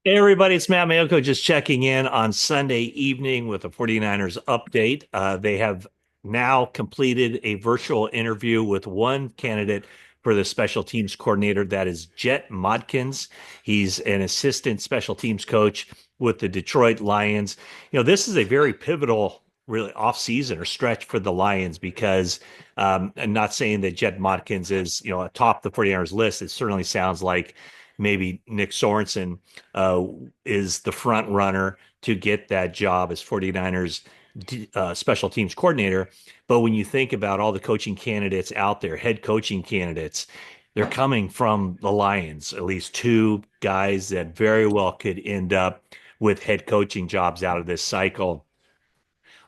Hey everybody, it's Matt Mayoko just checking in on Sunday evening with the 49ers update. They have now completed a virtual interview with one candidate for the special teams coordinator. That is Jet McClain. He's an assistant special teams coach with the Detroit Lions. This is a very pivotal, really off-season or stretch for the Lions because I'm not saying that Jet McClain is, atop the 49ers list. It certainly sounds like maybe Nick Sorensen uh, is the front runner to get that job as 49ers special teams coordinator. But when you think about all the coaching candidates out there, head coaching candidates, they're coming from the Lions, at least two guys that very well could end up with head coaching jobs out of this cycle.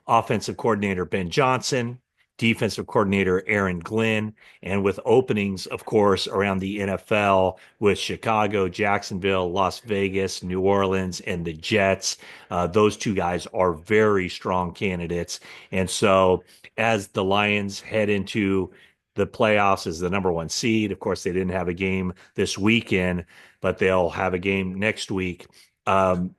Offensive coordinator Ben Johnson, defensive coordinator Aaron Glenn, and with openings, of course, around the NFL with Chicago, Jacksonville, Las Vegas, New Orleans, and the Jets. Those two guys are very strong candidates. And so as the Lions head into the playoffs as the number one seed, of course, they didn't have a game this weekend, but they'll have a game next week. Um,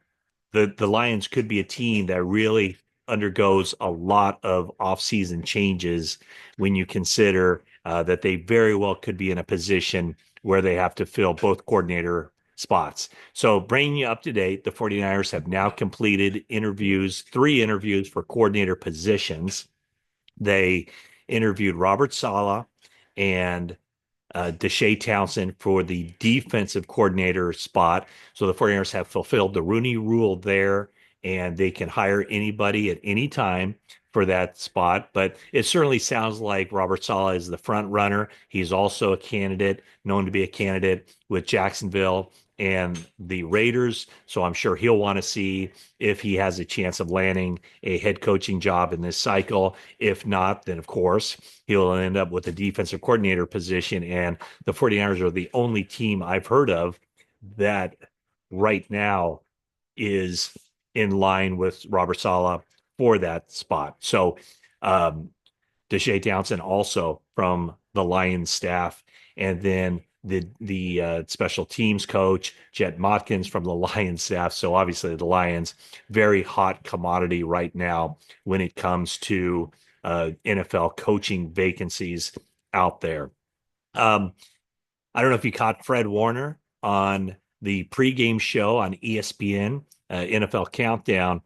the Lions could be a team that really undergoes a lot of offseason changes when you consider that they very well could be in a position where they have to fill both coordinator spots. So bringing you up to date, the 49ers have now completed interviews, three interviews for coordinator positions. They interviewed Robert Saleh and Deshae Townsend for the defensive coordinator spot. So the 49ers have fulfilled the Rooney rule there, and they can hire anybody at any time for that spot. But it certainly sounds like Robert Saleh is the front runner. He's also a candidate, known to be a candidate with Jacksonville and the Raiders. So I'm sure he'll want to see if he has a chance of landing a head coaching job in this cycle. If not, then of course he'll end up with a defensive coordinator position. And the 49ers are the only team I've heard of that right now is in line with Robert Saleh for that spot. So um, Deshae Townsend also from the Lions staff, and then the special teams coach Jet McClain from the Lions staff. So obviously the Lions very hot commodity right now when it comes to NFL coaching vacancies out there. Um, I don't know if you caught Fred Warner on the pregame show on ESPN, NFL Countdown.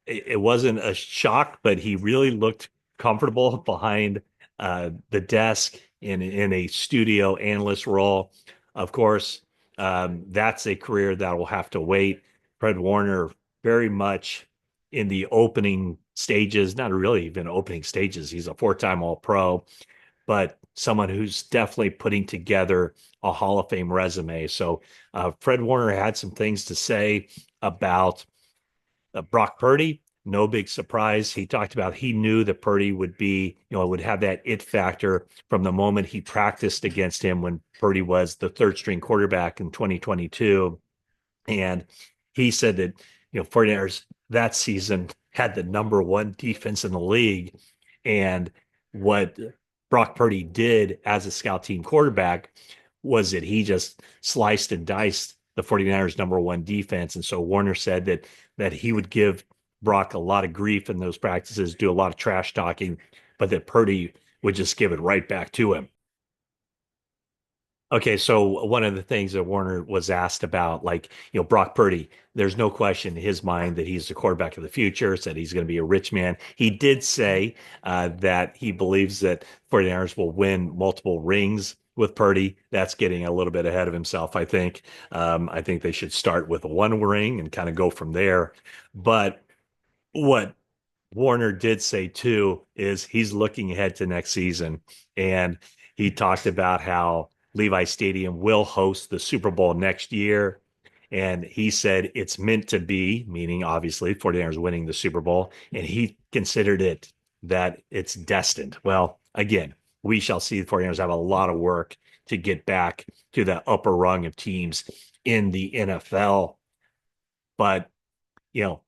It wasn't a shock, but he really looked comfortable behind the desk in a studio analyst role. Of course, that's a career that will have to wait. Fred Warner very much in the opening stages, not really even opening stages. He's a four-time All-Pro, but someone who's definitely putting together a Hall of Fame resume. So Fred Warner had some things to say about Brock Purdy. No big surprise. He talked about he knew that Purdy would be, would have that it factor from the moment he practiced against him when Purdy was the third string quarterback in 2022. And he said that, 49ers that season had the number one defense in the league. And what Brock Purdy did as a scout team quarterback was that he just sliced and diced the 49ers number one defense. And so Warner said that he would give Brock a lot of grief in those practices, do a lot of trash talking, but that Purdy would just give it right back to him. Okay, so one of the things that Warner was asked about, like, Brock Purdy, there's no question in his mind that he's the quarterback of the future, said he's going to be a rich man. He did say that he believes that 49ers will win multiple rings with Purdy. That's getting a little bit ahead of himself, I think. I think they should start with one ring and kind of go from there. But what Warner did say too is he's looking ahead to next season. And he talked about how Levi Stadium will host the Super Bowl next year. And he said it's meant to be, meaning obviously 49ers winning the Super Bowl. And he considered it that it's destined. Well, again, we shall see. The 49ers have a lot of work to get back to the upper rung of teams in the NFL. But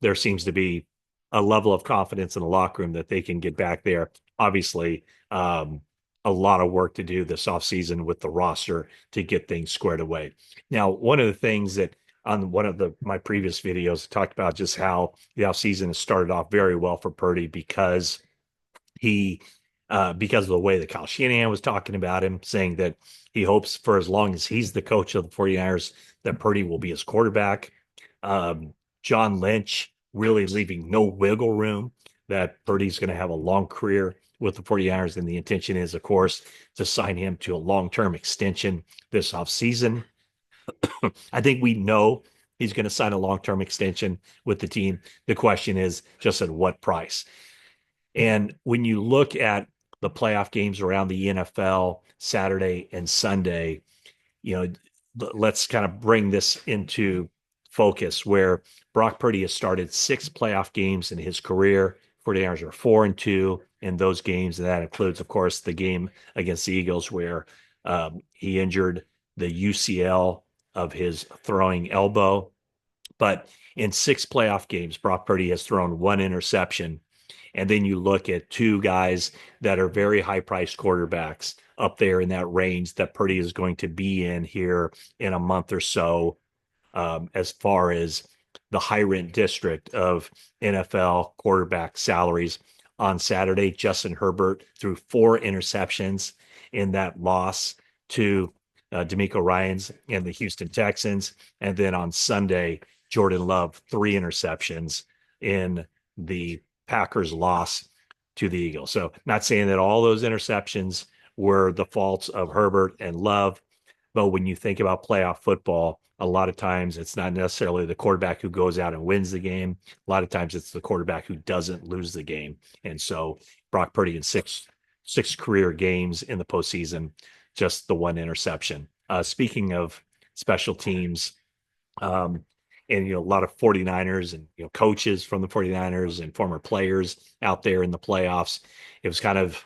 there seems to be a level of confidence in the locker room that they can get back there. Obviously, a lot of work to do this offseason with the roster to get things squared away. Now, one of the things that on one of my previous videos, I talked about just how the offseason has started off very well for Purdy he because of the way that Kyle Shanahan was talking about him, saying that he hopes for as long as he's the coach of the 49ers, that Purdy will be his quarterback. Um, John Lynch really leaving no wiggle room that Purdy's going to have a long career with the 49ers. And the intention is, of course, to sign him to a long-term extension this offseason. I think we know he's going to sign a long-term extension with the team. The question is just at what price. And when you look at the playoff games around the NFL Saturday and Sunday, you know, let's kind of bring this into focus where Brock Purdy has started 6 playoff games in his career. 49ers are 4-2 in those games. And that includes, of course, the game against the Eagles where he injured the UCL of his throwing elbow. But in 6 playoff games, Brock Purdy has thrown 1 interception. And then you look at 2 guys that are very high priced quarterbacks up there in that range that Purdy is going to be in here in a month or so, as far as the high rent district of NFL quarterback salaries. On Saturday, Justin Herbert threw 4 interceptions in that loss to D'Amico Ryans and the Houston Texans. And then on Sunday, Jordan Love, 3 interceptions in the Packers loss to the Eagles. So not saying that all those interceptions were the faults of Herbert and Love, but when you think about playoff football, a lot of times it's not necessarily the quarterback who goes out and wins the game. A lot of times it's the quarterback who doesn't lose the game. And so Brock Purdy in six career games in the postseason, just the 1 interception. Speaking of special teams, um, and a lot of 49ers and coaches from the 49ers and former players out there in the playoffs. It was kind of,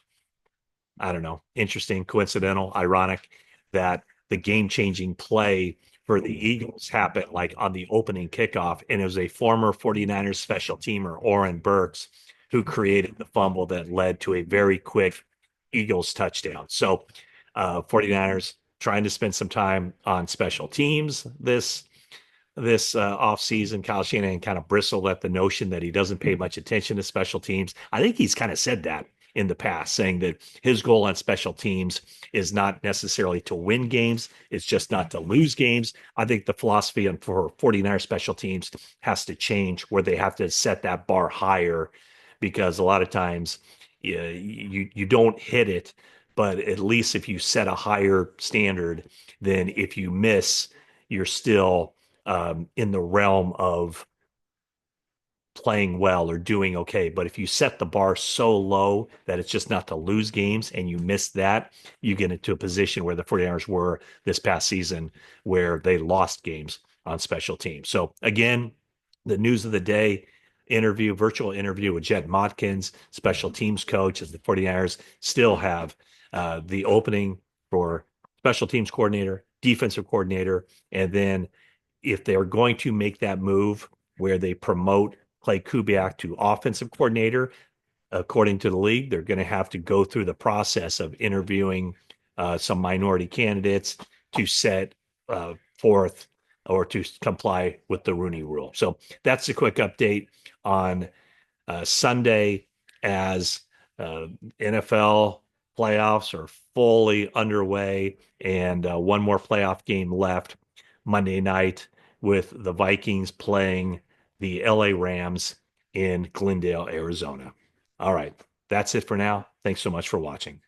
I don't know, interesting, coincidental, ironic that the game-changing play for the Eagles happened like on the opening kickoff, and it was a former 49ers special teamer, Oren Burks, who created the fumble that led to a very quick Eagles touchdown. So 49ers trying to spend some time on special teams this off season. Kyle Shanahan kind of bristled at the notion that he doesn't pay much attention to special teams. I think he's kind of said that in the past, saying that his goal on special teams is not necessarily to win games, it's just not to lose games. I think the philosophy for 49er special teams has to change, where they have to set that bar higher, because a lot of times you don't hit it, but at least if you set a higher standard, then if you miss, you're still in the realm of playing well or doing okay. But if you set the bar so low that it's just not to lose games and you miss that, you get into a position where the 49ers were this past season, where they lost games on special teams. So again, the news of the day, virtual interview with Jet McClain, special teams coach, as the 49ers still have the opening for special teams coordinator, defensive coordinator, and then if they're going to make that move where they promote Clay Kubiak to offensive coordinator, according to the league, they're going to have to go through the process of interviewing some minority candidates to set forth or to comply with the Rooney Rule. So that's a quick update on Sunday, as NFL playoffs are fully underway, and one more playoff game left Monday night, with the Vikings playing the LA Rams in Glendale, Arizona. All right, that's it for now. Thanks so much for watching.